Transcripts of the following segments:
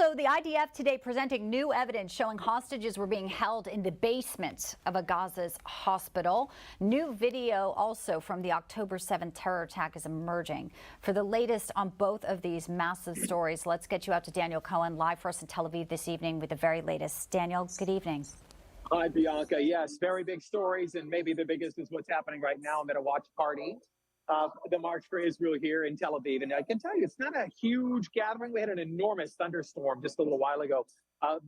So the IDF today presenting new evidence showing hostages were being held in the basement of a Gaza's hospital. New video also from the October 7th terror attack is emerging. For the latest on both of these massive stories, let's get you out to Daniel Cohen, live for us in Tel Aviv this evening with the very latest. Daniel, good evening. Hi, Bianca. Yes, very big stories, and maybe the biggest is what's happening right now. I'm at a watch party. The March for Israel here in Tel Aviv. And I can tell you, it's not a huge gathering. We had an enormous thunderstorm just a little while ago.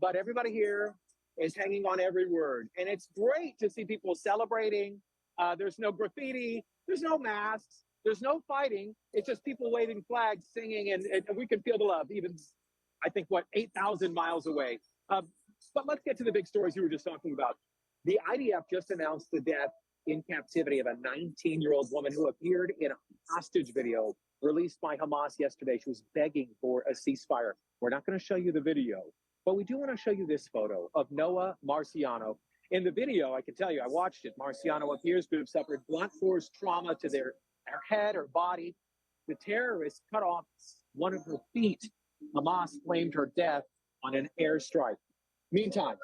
But everybody here is hanging on every word. And it's great to see people celebrating. There's no graffiti. There's no masks. There's no fighting. It's just people waving flags, singing, and we can feel the love, even, I think, 8,000 miles away. But let's get to the big stories you were just talking about. The IDF just announced the death in captivity of a 19-year-old woman who appeared in a hostage video released by Hamas yesterday. She was begging for a ceasefire. We're not going to show you the video, but we do want to show you this photo of Noah Marciano. In the video, I can tell you, I watched it. Marciano appears to have suffered blunt force trauma to her head or body. The terrorists cut off one of her feet. Hamas claimed her death on an airstrike. Meantime,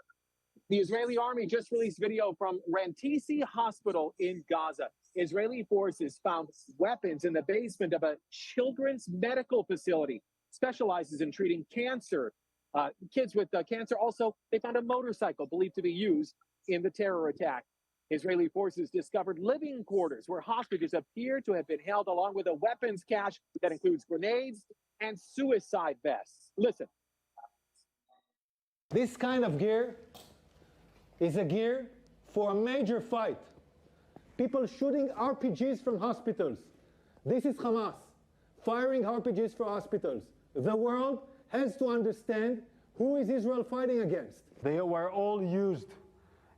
the Israeli army just released video from Rantisi Hospital in Gaza. Israeli forces found weapons in the basement of a children's medical facility, specializes in treating cancer, kids with cancer. Also, they found a motorcycle believed to be used in the terror attack. Israeli forces discovered living quarters where hostages appear to have been held, along with a weapons cache that includes grenades and suicide vests. Listen. This kind of gear is a gear for a major fight. People shooting RPGs from hospitals. This is Hamas firing RPGs for hospitals. The world has to understand who is Israel fighting against. They were all used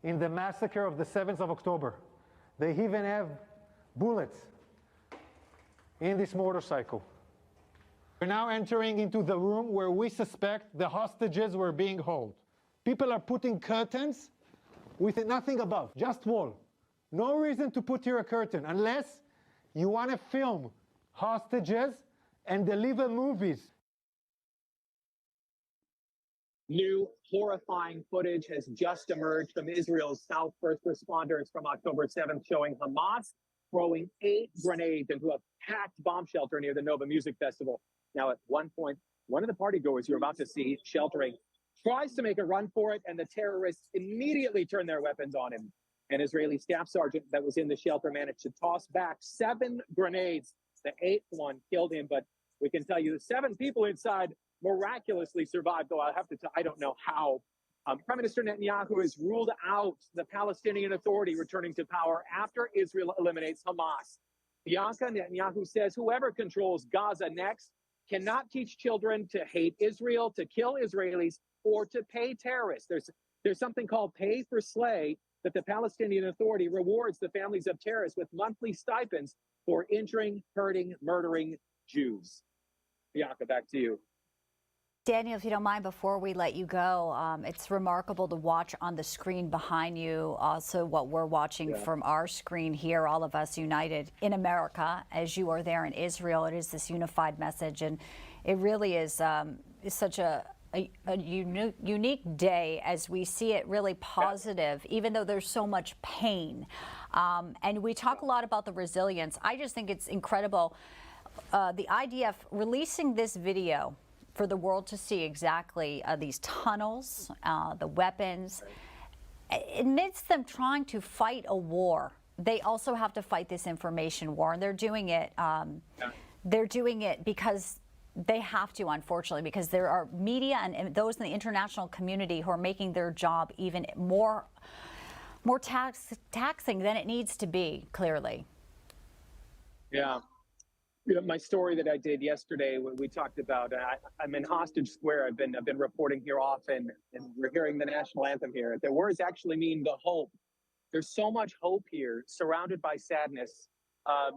in the massacre of the 7th of October. They even have bullets in this motorcycle. We're now entering into the room where we suspect the hostages were being held. People are putting curtains with nothing above, just wall. No reason to put here a curtain unless you want to film hostages and deliver movies. New horrifying footage has just emerged from Israel's South first responders from October 7th, showing Hamas throwing 8 grenades into a packed bomb shelter near the Nova Music Festival. Now, at one point, one of the partygoers you're about to see sheltering tries to make a run for it, and the terrorists immediately turn their weapons on him. An Israeli staff sergeant that was in the shelter managed to toss back 7 grenades. The 8th one killed him, but we can tell you the 7 people inside miraculously survived, though I don't know how. Prime Minister Netanyahu has ruled out the Palestinian Authority returning to power after Israel eliminates Hamas. Bianca, Netanyahu says whoever controls Gaza next cannot teach children to hate Israel, to kill Israelis, or to pay terrorists. There's something called pay for slay that the Palestinian Authority rewards the families of terrorists with monthly stipends for injuring, hurting, murdering Jews. Bianca, back to you. Daniel, if you don't mind, before we let you go, it's remarkable to watch on the screen behind you, also what we're watching from our screen here, all of us united in America, as you are there in Israel. It is this unified message, and it really is such a unique day as we see it really positive, even though there's so much pain. And we talk a lot about the resilience. I just think it's incredible. The IDF releasing this video for the world to see exactly these tunnels, the weapons. Amidst them trying to fight a war, they also have to fight this information war, and they're doing it. They're doing it because they have to, unfortunately, because there are media and those in the international community who are making their job even more taxing than it needs to be, clearly. Yeah. You know, my story that I did yesterday, when we talked about, I'm in Hostage Square. I've been reporting here often, and we're hearing the national anthem here. The words actually mean the hope. There's so much hope here, surrounded by sadness. I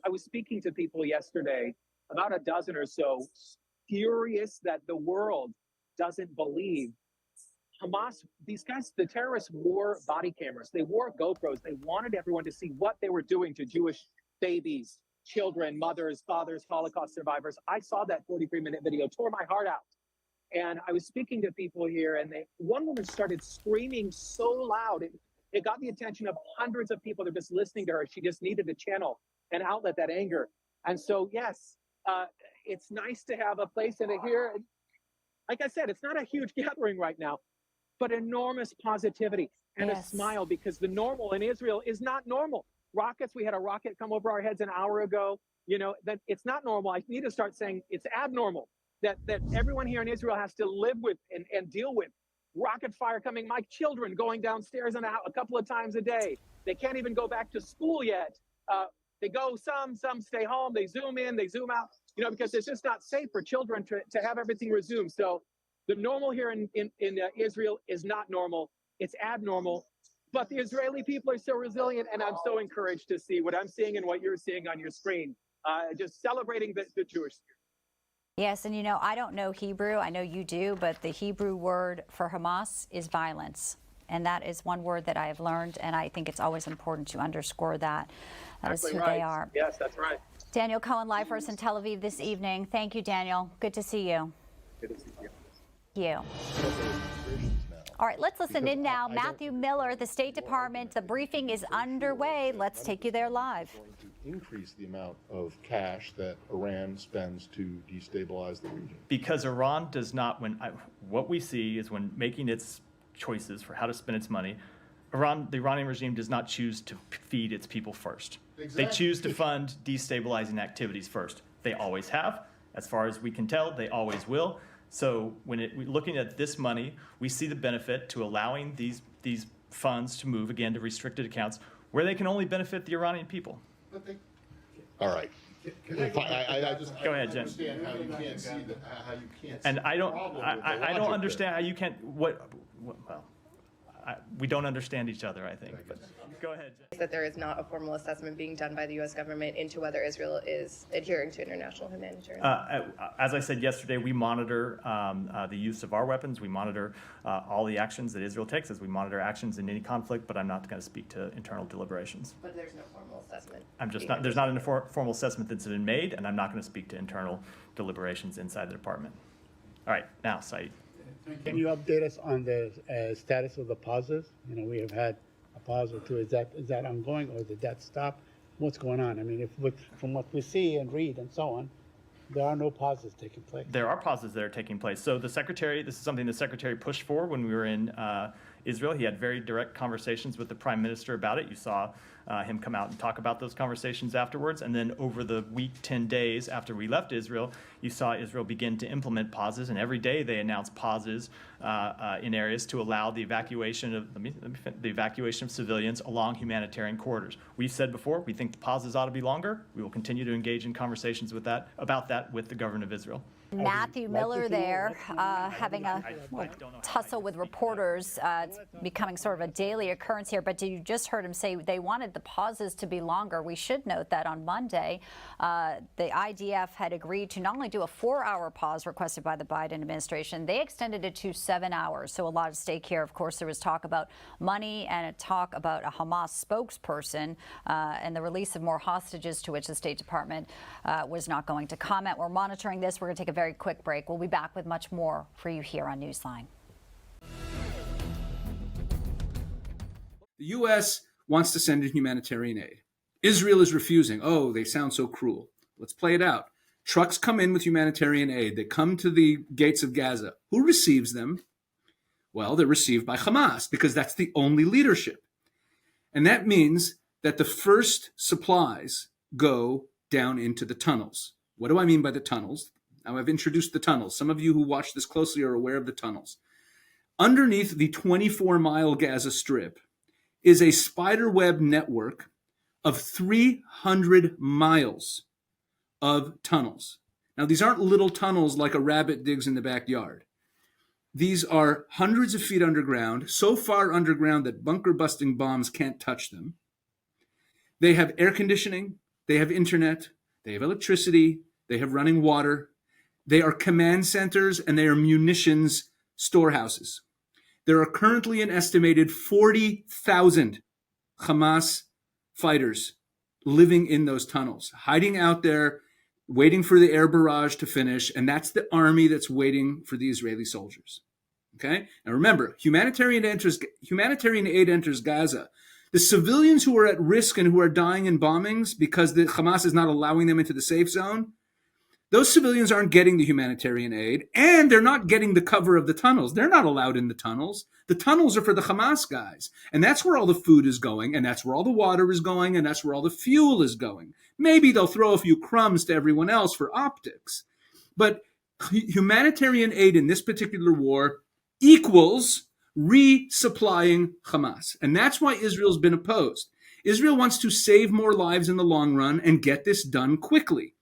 was speaking to people yesterday, about a dozen or so, furious that the world doesn't believe Hamas. These guys, the terrorists, wore body cameras. They wore GoPros. They wanted everyone to see what they were doing to Jewish babies, children, mothers, fathers, Holocaust survivors. I saw that 43-minute video, tore my heart out. And I was speaking to people here, and one woman started screaming so loud. It got the attention of hundreds of people that were just listening to her. She just needed to channel and outlet that anger. And so, yes, it's nice to have a place in it here. Like I said, it's not a huge gathering right now, but enormous positivity and a smile, because the normal in Israel is not normal. Rockets, we had a rocket come over our heads an hour ago. You know, that it's not normal. I need to start saying it's abnormal that everyone here in Israel has to live with and deal with. Rocket fire coming, my children going downstairs a couple of times a day. They can't even go back to school yet. They go, some stay home, they zoom in, they zoom out, you know, because it's just not safe for children to have everything resumed. So the normal here in Israel is not normal. It's abnormal. But the Israeli people are so resilient, and I'm so encouraged to see what I'm seeing and what you're seeing on your screen, just celebrating the Jewish spirit. Yes, and you know, I don't know Hebrew. I know you do, but the Hebrew word for Hamas is violence. And that is one word that I have learned, and I think it's always important to underscore that. That is who they are. Yes, that's right. Daniel Cohen, live for us in Tel Aviv this evening. Thank you, Daniel. Good to see you. Good to see you. Thank you. All right, let's listen in now. Matthew Miller, the State Department. The briefing is underway. Let's take you there live. Increase the amount of cash that Iran spends to destabilize the region. Because Iran does not, what we see is when making its choices for how to spend its money, the Iranian regime does not choose to feed its people first. Exactly. They choose to fund destabilizing activities first. They always have. As far as we can tell, they always will. So when looking at this money, we see the benefit to allowing these funds to move, again, to restricted accounts, where they can only benefit the Iranian people. All right. I just Go ahead, Jen. understand how you can't see how you can't see And I don't logic understand how you can't, we don't understand each other, I think. But go ahead, Jen. That there is not a formal assessment being done by the U.S. government into whether Israel is adhering to international humanitarian. As I said yesterday, we monitor the use of our weapons. We monitor all the actions that Israel takes as we monitor actions in any conflict, but I'm not going to speak to internal deliberations. But there's no formal assessment. There's not a formal assessment that's been made, and I'm not going to speak to internal deliberations inside the department. All right, now, Saeed. Can you update us on the status of the pauses? You know, we have had a pause or two. Is that ongoing, or did that stop? What's going on? I mean, from what we see and read and so on, there are no pauses taking place. There are pauses that are taking place. So this is something the Secretary pushed for when we were in Israel. He had very direct conversations with the Prime Minister about it. You saw him come out and talk about those conversations afterwards. And then over the week, 10 days after we left Israel, you saw Israel begin to implement pauses. And every day they announced pauses in areas to allow the evacuation of civilians along humanitarian corridors. We've said before, we think the pauses ought to be longer. We will continue to engage in conversations about that with the government of Israel. Matthew Miller there having a tussle with reporters. It's becoming sort of a daily occurrence here, but you just heard him say they wanted the pauses to be longer. We should note that on Monday, the IDF had agreed to not only do a 4-hour pause requested by the Biden administration, they extended it to 7 hours. So a lot at stake here. Of course, there was talk about money and a talk about a Hamas spokesperson and the release of more hostages, to which the State Department was not going to comment. We're monitoring this. We're going to take a very quick break. We'll be back with much more for you here on Newsline. The U.S. wants to send in humanitarian aid. Israel is refusing. Oh, they sound so cruel. Let's play it out. Trucks come in with humanitarian aid. They come to the gates of Gaza. Who receives them? Well, they're received by Hamas because that's the only leadership. And that means that the first supplies go down into the tunnels. What do I mean by the tunnels? Now, I've introduced the tunnels. Some of you who watch this closely are aware of the tunnels. Underneath the 24-mile Gaza Strip is a spiderweb network of 300 miles of tunnels. Now, these aren't little tunnels like a rabbit digs in the backyard. These are hundreds of feet underground, so far underground that bunker-busting bombs can't touch them. They have air conditioning, they have internet, they have electricity, they have running water. They are command centers and they are munitions storehouses. There are currently an estimated 40,000 Hamas fighters living in those tunnels, hiding out there, waiting for the air barrage to finish. And that's the army that's waiting for the Israeli soldiers. Okay. And remember, humanitarian aid enters Gaza. The civilians who are at risk and who are dying in bombings because the Hamas is not allowing them into the safe zone, those civilians aren't getting the humanitarian aid, and they're not getting the cover of the tunnels. They're not allowed in the tunnels. The tunnels are for the Hamas guys. And that's where all the food is going, and that's where all the water is going, and that's where all the fuel is going. Maybe they'll throw a few crumbs to everyone else for optics. But humanitarian aid in this particular war equals resupplying Hamas. And that's why Israel's been opposed. Israel wants to save more lives in the long run and get this done quickly.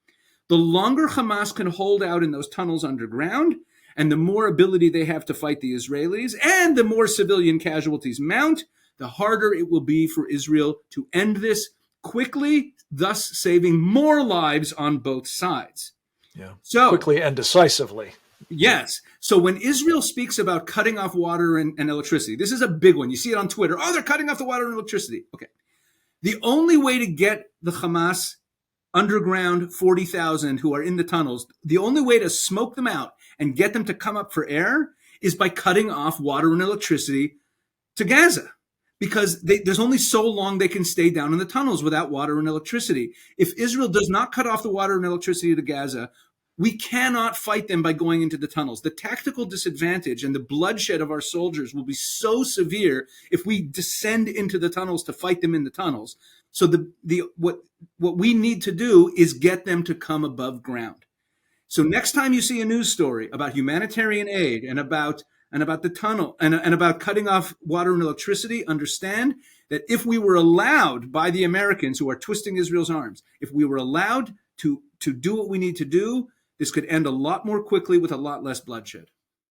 The longer Hamas can hold out in those tunnels underground, and the more ability they have to fight the Israelis, and the more civilian casualties mount, the harder it will be for Israel to end this quickly, thus saving more lives on both sides. Yeah. So quickly and decisively. Yes. So when Israel speaks about cutting off water and electricity, this is a big one. You see it on Twitter. Oh, they're cutting off the water and electricity. Okay. The only way to get the Hamas underground 40,000 who are in the tunnels, the only way to smoke them out and get them to come up for air is by cutting off water and electricity to Gaza. Because there's only so long they can stay down in the tunnels without water and electricity. If Israel does not cut off the water and electricity to Gaza, we cannot fight them by going into the tunnels. The tactical disadvantage and the bloodshed of our soldiers will be so severe if we descend into the tunnels to fight them in the tunnels. So what we need to do is get them to come above ground. So next time you see a news story about humanitarian aid and about the tunnel and about cutting off water and electricity, understand that if we were allowed by the Americans who are twisting Israel's arms, if we were allowed to do what we need to do, this could end a lot more quickly with a lot less bloodshed.